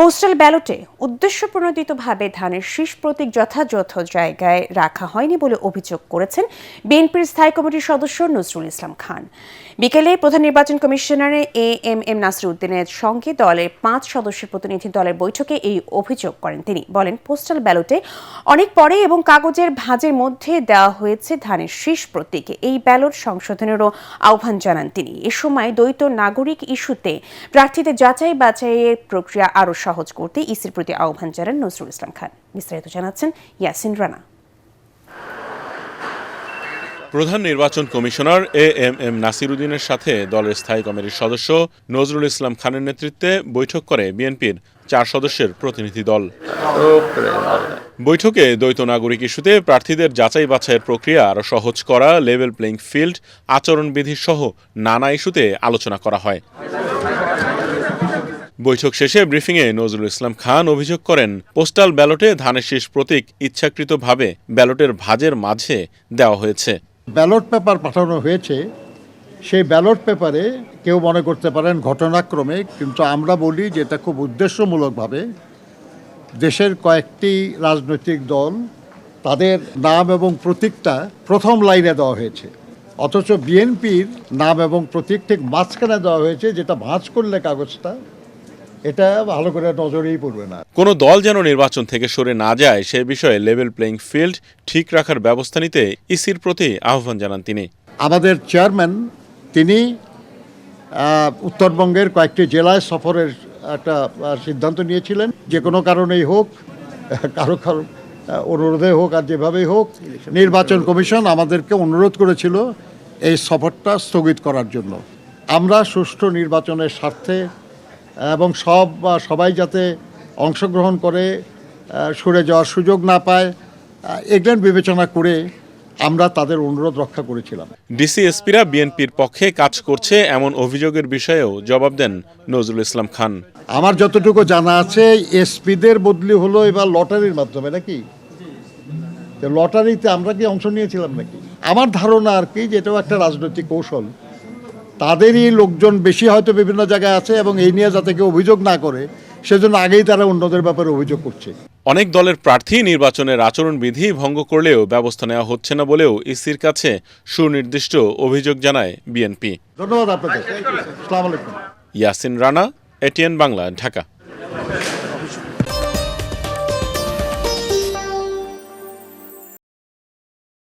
Postal ব্যালটে উদ্দেশ্যপ্রণোদিতভাবে ধানের শীষ প্রতীক যথাযথ জায়গায় রাখা হয়নি বলে অভিযোগ করেছেন বিএনপির স্থায়ী কমিটির সদস্য নজরুল ইসলাম খান। বিকেলে প্রধান নির্বাচন কমিশনার এএমএম নাসির উদ্দিনের সঙ্গে দলের 5 সদস্যের প্রতিনিধি দলের বৈঠকে এই অভিযোগ করেন তিনি। বলেন, পোস্টাল ব্যালটে অনেক পরে এবং কাগজের ভাঁজের মধ্যে দেওয়া হয়েছে ধানের শীষ প্রতীক। এই ব্যালট সংশোধনেরও আহ্বান জানান তিনি। এ সময় দ্বৈত নাগরিক ইস্যুতে প্রার্থীদের যাচাই বাছাইয়ের প্রক্রিয়া আরও সহজ করতে ইসির প্রতি আহ্বান জানান নজরুল ইসলাম খান। বিস্তারিত জানাচ্ছেন ইয়াসিন রানা। প্রধান নির্বাচন কমিশনার এএমএম নাসির উদ্দিনের সাথে দলের স্থায়ী কমিটির সদস্য নজরুল ইসলাম খানের নেতৃত্বে বৈঠক করে বিএনপির 4 সদস্যের প্রতিনিধি দল। বৈঠকে দ্বৈত নাগরিক ইস্যুতে প্রার্থীদের যাচাই বাছাইয়ের প্রক্রিয়া আরও সহজ করা, লেভেল প্লেইং ফিল্ড, আচরণবিধি সহ নানা ইস্যুতে আলোচনা করা হয়। বৈঠক শেষে ব্রিফিংয়ে নজরুল ইসলাম খান অভিযোগ করেন, পোস্টাল ব্যালটে ধানের শীষ প্রতীক ইচ্ছাকৃতভাবে ব্যালটের ভাঁজের মাঝে দেওয়া হয়েছে। ব্যালট পেপার পাঠানো হয়েছে, সেই ব্যালট পেপারে কেউ মনে করতে পারেন ঘটনাক্রমে, কিন্তু আমরা বলি যে এটা খুব উদ্দেশ্যমূলকভাবে দেশের কয়েকটি রাজনৈতিক দল তাদের নাম এবং প্রতীকটা প্রথম লাইনে দেওয়া হয়েছে, অথচ বিএনপির নাম এবং প্রতীক ঠিক মাঝখানে দেওয়া হয়েছে, যেটা ভাঁজ করলে কাগজটা এটা ভালো করে নজরেই পড়বে না। কোনো দল যেন নির্বাচন থেকে সরে না যায় সে বিষয়ে লেভেল প্লেইং ফিল্ড ঠিক রাখার ব্যবস্থা নিতে ইসির প্রতি আহ্বান জানান তিনি। আমাদের চেয়ারম্যান তিনি উত্তরবঙ্গের কয়েকটি জেলায় সফরের একটা সিদ্ধান্ত নিয়েছিলেন, যে কোনো কারণেই হোক, কারো অনুরোধে হোক আর যেভাবেই হোক, নির্বাচন কমিশন আমাদেরকে অনুরোধ করেছিল এই সফরটা স্থগিত করার জন্য। আমরা সুষ্ঠু নির্বাচনের স্বার্থে এবং সবাই যাতে অংশগ্রহণ করে সরে যাওয়ার সুযোগ না পায়, এগুলো বিবেচনা করে আমরা তাদের অনুরোধ রক্ষা করেছিলাম। ডিসি-এসপিরা বিএনপির পক্ষে কাজ করছে এমন অভিযোগের বিষয়েও জবাব দেন নজরুল ইসলাম খান। আমার যতটুকু জানা আছে, এসপিদের বদলি হলো এবার লটারির মাধ্যমে, নাকি লটারিতে আমরা কি অংশ নিয়েছিলাম নাকি? আমার ধারণা আর কি, যেটাও একটা রাজনৈতিক কৌশল, তাদেরই লোকজন বেশি হয়তো বিভিন্ন জায়গায় আছে এবং এই নিয়ে যাতে কেউ অভিযোগ না করে সেজন্য আগেই তারা অন্যদের ব্যাপারে অভিযোগ করছে। অনেক দলের প্রার্থী নির্বাচনের আচরণবিধি ভঙ্গ করলেও ব্যবস্থা নেওয়া হচ্ছে না বলেও ইসির কাছে সুনির্দিষ্ট অভিযোগ জানায় বিএনপি। ধন্যবাদ আপনাদের। আসসালামু আলাইকুম। ইয়াসিন রানা, এটিএন বাংলা, ঢাকা।